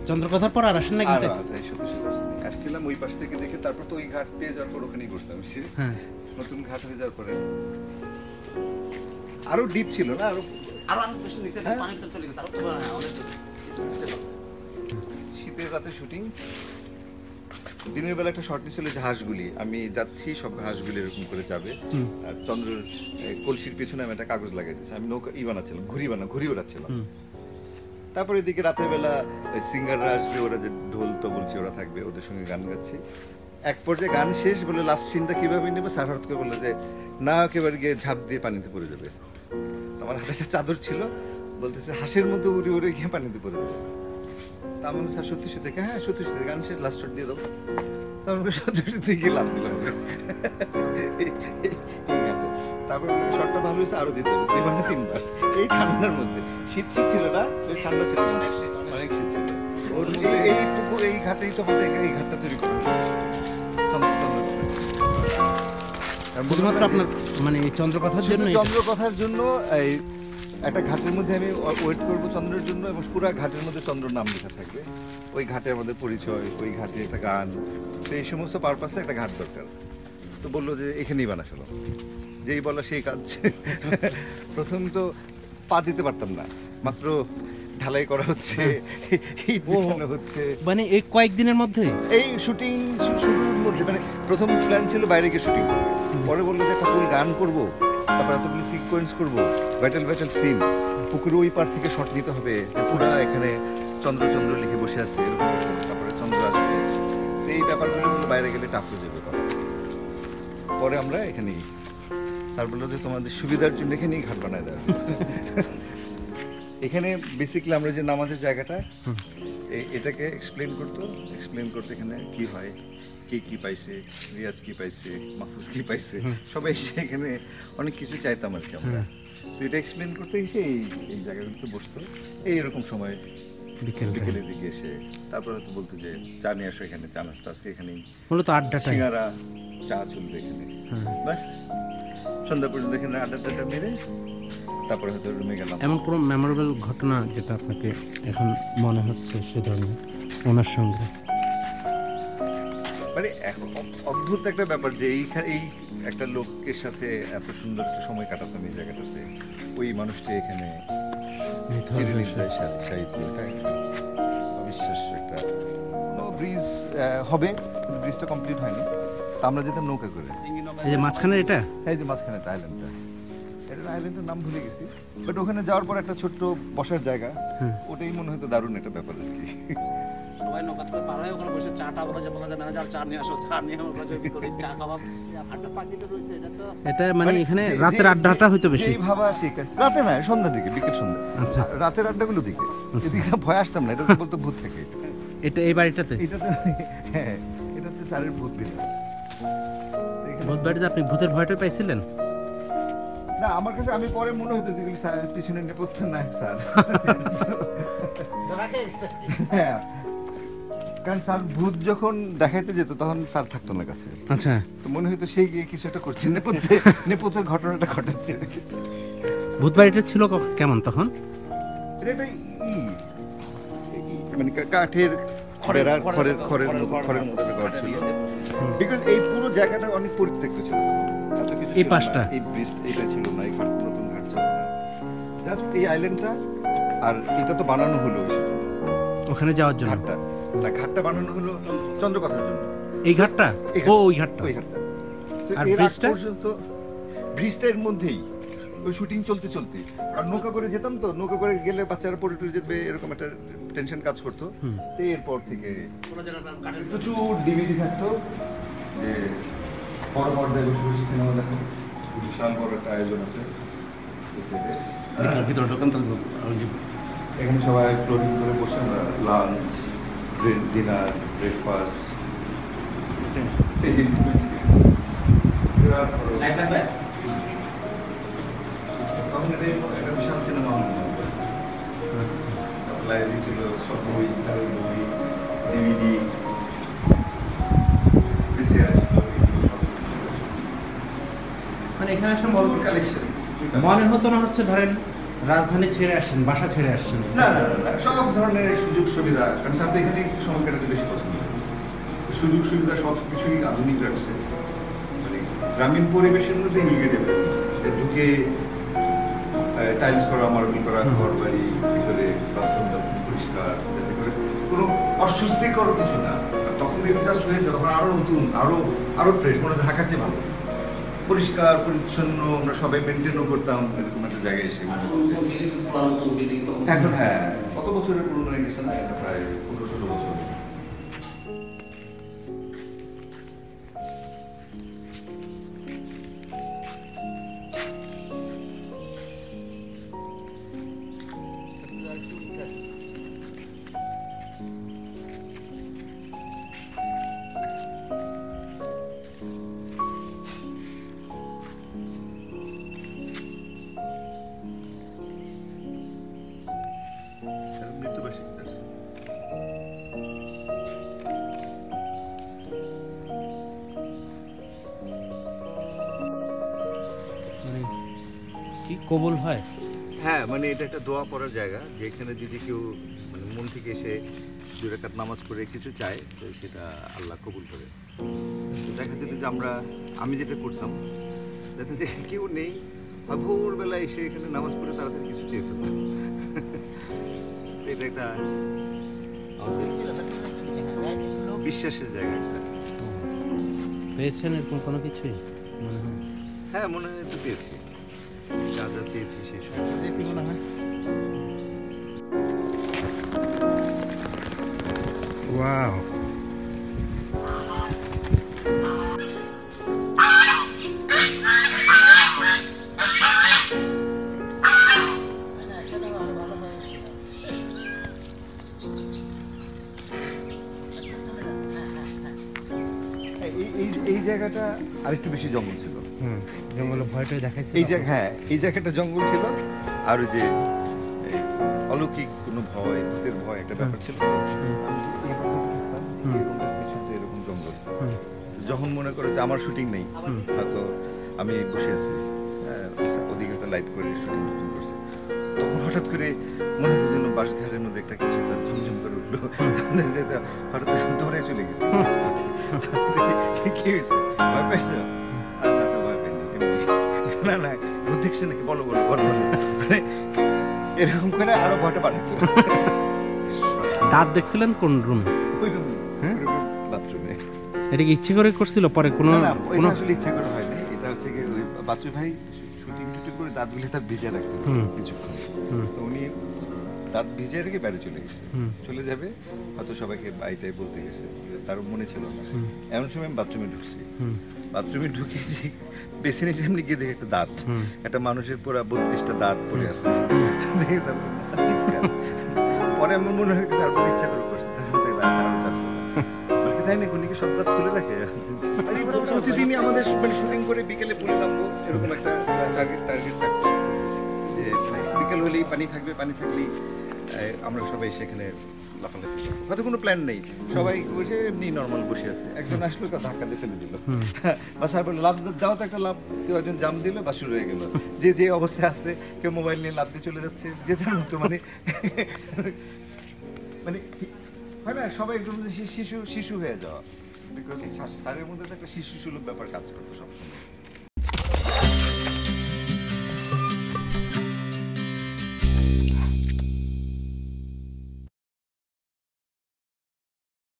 চন্দ্রকথার পর আর আসেন না ঘাটে? আসছিলাম ওই পাশ থেকে দেখে, তারপর তো ওই ঘাট পেয়ে যাওয়ার পর ওখানেই বসতাম। হ্যাঁ, নতুন ঘাট হয়ে যাওয়ার পরে আরো ডিপ ছিল না, আরো শীতের রাতে শুটিং। দিনের বেলা একটা শর্ট ছিল যে হাঁসগুলি, আমি যাচ্ছি সব হাঁসগুলি এরকম করে যাবে, আর চন্দ্রের কলসির পিছনে আমি একটা কাগজ লাগাই দিয়েছি, আমি নৌকা বানাচ্ছিলাম, ঘুড়ি ওড়াচ্ছিলাম। তারপর এদিকে রাতের বেলা সিঙ্গাররা আসবে, ওরা যে ঢোল তো বলছি ওরা থাকবে, ওদের সঙ্গে গান গাচ্ছি। এক পর্যায়ে গান শেষ, বলে লাস্ট সিনটা কিভাবে নেবো, স্যার হঠাৎ করে বললো যে না, একেবারে গিয়ে ঝাঁপ দিয়ে পানিতে পড়ে যাবে। আমার হাতে একটা চাদর ছিল, বলতেছে হাঁসের মধ্যে উড়ে উড়ে গিয়ে পানিতে পড়ে যাবে। তা আমি স্যার সত্যি সত্যি, হ্যাঁ সত্যি সত্যি, গান শেষ লাস্ট শট দিয়ে দেবো। তারপর সত্যি সত্যি গিয়ে লাভ দিলাম। তারপর শটটা ভালো হয়েছে, আরো দিতে হবে 2 বার 3 বার। এই ঠান্ডার মধ্যে, শীত ছিল না, ঠান্ডা ছিল, অনেক শীত ছিল। ওর মধ্যে এইটুকু এই ঘাটেই তো আমাদের এই ঘাটটা তৈরি করা শুধুমাত্র আপনার মানে চন্দ্রকথার জন্য? চন্দ্রকথার জন্য এই একটা ঘাটের মধ্যে আমি ওয়েট করবো চন্দ্রের জন্য, এবং পুরো ঘাটের মধ্যে চন্দ্র নাম লেখা থাকবে। ওই ঘাটে আমাদের পরিচয়, ওই ঘাটে একটা গান, তো এই সমস্ত পারপাসে একটা ঘাট দরকার। তো বললো যে এখানেই বানাশোনা, যেই বলা সেই কাজ। প্রথম তো পা দিতে পারতাম না, মাত্র ঢালাই করা হচ্ছে, হচ্ছে মানে এই কয়েকদিনের মধ্যে এই শুটিং শুরুর মধ্যে। মানে প্রথম প্ল্যান ছিল বাইরে গিয়ে শুটিং করবো, পরে বললো যে একটা ফুল গান করবো, তারপর এতগুলো সিকোয়েন্স করবো, ব্যাটেল সিন, পুকুরে ওই পার থেকে শট নিতে হবে, পুরা এখানে চন্দ্র চন্দ্র লিখে বসে আছে, তারপরে চন্দ্র আসবে, এই ব্যাপারগুলো হলো বাইরে গেলে টাফ হয়ে যাবে। পরে আমরা এখানেই, স্যার বললো যে তোমাদের সুবিধার জন্য এখানেই ঘাট বানায় দেওয়া। এখানে বেসিক্যালি আমরা যে নামাজের জায়গাটা, এটাকে এক্সপ্লেন করতে এখানে কি হয়, কে কি পাইছে, রিয়াজ কি পাইছে, মাহফুজ কি পাইছে, সবাই এসে এখানে অনেক কিছু চাইতাম আর কি আমরা। তো এটা এক্সপ্লেন করতে এসে এই জায়গাগুলোতে বসতো, এইরকম সময় বিকেলের দিকে এসে তারপর হয়তো বলতো যে চা নিয়ে আসো, এখানে চা নাস্তা আজকে এখানেই, মূলত আড্ডাটা, সিঙ্গারা চা চলবে এখানে, ব্যাস সন্ধ্যা পর্যন্ত এখানে আড্ডা মেরে তারপরে হয়তো রুমে গেলাম। এমন কোনো মেমোরেবল ঘটনা যেটা আপনাকে এখন মনে হচ্ছে সে ধরনের ওনার সঙ্গে? মানে অদ্ভুত একটা ব্যাপার যে এই একটা লোকের সাথে এত সুন্দর একটা সময় কাটাতাম এই জায়গাটাতে, ওই মানুষটি এখানে অবিশ্বাস্য একটা ব্রিজ হবে, ব্রিজটা কমপ্লিট হয়নি, তা আমরা যেতাম নৌকা করে। এই যে মাঝখানে এটা, এই যে মাঝখানে আইল্যান্ডটা, এটা আইল্যান্ডের নাম ভুলে গেছি, বাট ওখানে যাওয়ার পর একটা ছোট্ট বসার জায়গা, ওটাই মনে হতো দারুণ একটা ব্যাপার আর কি। সবাই নৌকা করে পার হয়, ওখানে বসে চাটা বলা যায়, ম্যানেজার চা নিয়ে আসো, চা নিয়ে আমরা ভিতরে চা খাওয়া, আড্ডা পাখিটা রয়েছে, এটা মানে এখানে রাতের আড্ডাটা হয়তো বেশি ভাবা শিখে, রাতে না সন্ধ্যার দিকে, বিকেল সন্ধ্যা। আচ্ছা, রাতের আড্ডাগুলো দিকে, এদিকে ভয় আসতাম না, এটা তো বলতো ভূত থাকে। এটা এই বাড়িটাতে, হ্যাঁ এটাতে স্যারের ভূত বিনা। ভূত বাড়িতে আপনি ভূতের ভয়টা পাইছিলেন? না, আমার কাছে আমি পরে মনে হতো যেগুলি স্যারের পিছনে নেপথ্য নায়ক স্যার। হ্যাঁ, কারণ স্যার ভূত যখন দেখাইতে যেত তখন স্যার থাকতো না কাছে। আচ্ছা, তো মনে হতো সেই গিয়ে কিছু একটা করছে, নেপথ্যের ঘটনাটা ঘটাচ্ছে। ভূত বাড়িটা ছিল কেমন তখন? এটা মানে কাঠের খড়ের মতো ঘর ছিল, বিকজ এই পুরো জায়গাটা অনেক পরিত্যক্ত ছিল। এই পাশটা, এই ব্রিজ এটা ছিল না, এই নতুন ঘাট ছিল না, জাস্ট এই আইল্যান্ডটা, আর এটা তো বানানো হলো ওখানে যাওয়ার জন্য। ঘাটটা বানানো হলো চন্দ্রকথার জন্য। এই ঘাটটা, ওই ঘাটটা, আর ব্রিজটা পর্যন্ত, ব্রিজটার মধ্যেই ওই শুটিং চলতে আর নৌকা করে যেতাম, তো নৌকা করে গেলে বাচ্চারা পড়ে টুরে যেতে, এরকম একটা টেনশন কাজ করতো। তো এরপর থেকে প্রচুর ডিভিডি থাকতো, যে বড় পর্দায় বসে বসে সিনেমা দেখো, বিশাল বড় একটা আয়োজন আছে ভিতরে ঢোকান। এখানে সবাই ফ্লোরিং করে বসে আমরা লাঞ্চ, ডিনার, ব্রেকফাস্ট, তখন একটা বিশাল সিনেমা হল, লাইব্রেরি ছিল, সব বই, স্যারের বই, ডিভিডি, ভিসিআর ছিল, মানে এখানে একটা কালেকশন। মনে হতো না হচ্ছে ধরেন রাজধানী ছেড়ে আসছেন, বাসা ছেড়ে আসছেন? না না না, না, সব ধরনের সুযোগ সুবিধা, কারণ স্যার তো এখানেই সময় কাটাতে বেশি পছন্দ করে। সুযোগ সুবিধা সব কিছুই আধুনিক রাখছে, মানে গ্রামীণ পরিবেশের মধ্যে ইউনিকেট ঢুকে টাইলস করা, মার্বেল করা, ঘর বাড়ি, ভিতরে বাথরুম পরিষ্কার, যাতে করে কোনো অস্বস্তিকর কিছু না। আর তখন জাস্ট হয়েছে, তখন আরো নতুন, আরো ফ্রেশ, মনে হয় ঢাকার চেয়ে ভালো, পরিষ্কার পরিচ্ছন্ন, আমরা সবাই মেনটেনও করতাম এরকম একটা জায়গায় এসে। এখন হ্যাঁ, কত বছরের পুরনো হয়ে গেছে না, এটা প্রায় 15-16 বছর। মৃত্যুবার্ষিকী আসছে। মানে কি কবুল হয়? হ্যাঁ, মানে এটা একটা দোয়া পড়ার জায়গা, যেখানে যদি কেউ মানে মন থেকে এসে 2 রাকাত নামাজ পড়ে কিছু চায়, তো সেটা আল্লাহ কবুল করে। তো দেখা যেত যে আমি যেটা করতাম, যাতে যে কেউ নেই, বা ভোরবেলা এসে এখানে নামাজ পড়ে তাড়াতাড়ি কিছু চেয়ে ফেলতাম। এটা একটা আমাদের বিশ্বাসের জায়গা একটা। পেয়েছেন এরকম কোনো কিছুই মনে হয়? হ্যাঁ, মনে হয় তো পেয়েছি, যা যা চেয়েছি সেই সব কি মনে হয়? ওয়াও, এই জায়গাটা আরেকটু বেশি জঙ্গল ছিল। জঙ্গলে ভয়টাই দেখাইছে। এই জায়গা, হ্যাঁ, এই জায়গাটা জঙ্গল ছিল, আর ওই যে এই অলৌকিক কোনো ভয়, ভূতের ভয় একটা ব্যাপার ছিল। এরকম জঙ্গল, যখন মনে করে যে আমার শুটিং নেই, হয়তো আমি বসে আছি, ওদিকে একটা লাইট করে শুটিং করছে, তখন হঠাৎ করে মনে হচ্ছে যেন বাঁশঘাটের মধ্যে একটা কিছু একটা ঝুমঝুম করে উঠলো, হঠাৎ দৌড়ে চলে গেছে। কি হয়েছে, ভয় পাইছো? ভয় পাইনি, না না, ভূত দেখছে নাকি, বলো বলো বলো বলো, মানে এরকম করে আরো ভয়টা বাড়াইতো। দাঁত দেখছিলেন কোন রুমে? ওই রুমে, হ্যাঁ? বাথরুমে। এটা কি ইচ্ছে করে করছিল পরে কোনো? না না, ওইটা আসলে ইচ্ছে করে হয়নি, এটা হচ্ছে কি ওই বাচ্চু ভাই শুটিং টুটিং করে দাঁতগুলি তার ভিজে রাখতো কিছুক্ষণ, তো উনি দাঁত ভিজে রেখে বাইরে চলে গেছে, চলে যাবে হয়তো সবাইকে বাড়িটাই বলতে গেছে, তার মনে ছিল না। এমন সময় আমি বাথরুমে ঢুকছি, বাথরুমে ঢুকে যে বেসিনের সামনে গিয়ে দেখে একটা দাঁত, একটা মানুষের পুরো 32টা দাঁত পড়ে আছে, দেখে তারপর চিৎকার। পরে আমার মনে হয় আর ইচ্ছা করে করছে, তাই না, উনি কি সব দাঁত খুলে রাখে? প্রতিদিনই আমাদের মানে শুটিং করে বিকেলে পুলে নামবো, এরকম একটা টার্গেট থাকতো যে বিকেল হলেই পানি থাকবে, পানি থাকলেই আমরা সবাই সেখানে লাফালাফি করবো। হয়তো কোনো প্ল্যান নেই, সবাই বসে এমনি নর্মাল বসে আছে, একজন আসলো ধাক্কা দিয়ে ফেলে দিল, বা স্যার বললো লাভ দাও, তো একটা লাভ, কেউ একজন জাম দিল বা শুরু হয়ে গেল, যে অবস্থায় আছে, কেউ মোবাইল নিয়ে লাভ দিয়ে চলে যাচ্ছে, যে যার মতো, মানে মানে হয় না, সবাই একদম শিশু হয়ে যাওয়া, বিকজ স্যারের মধ্যে তো একটা শিশু সুলভ ব্যাপার কাজ করতো সবসময়।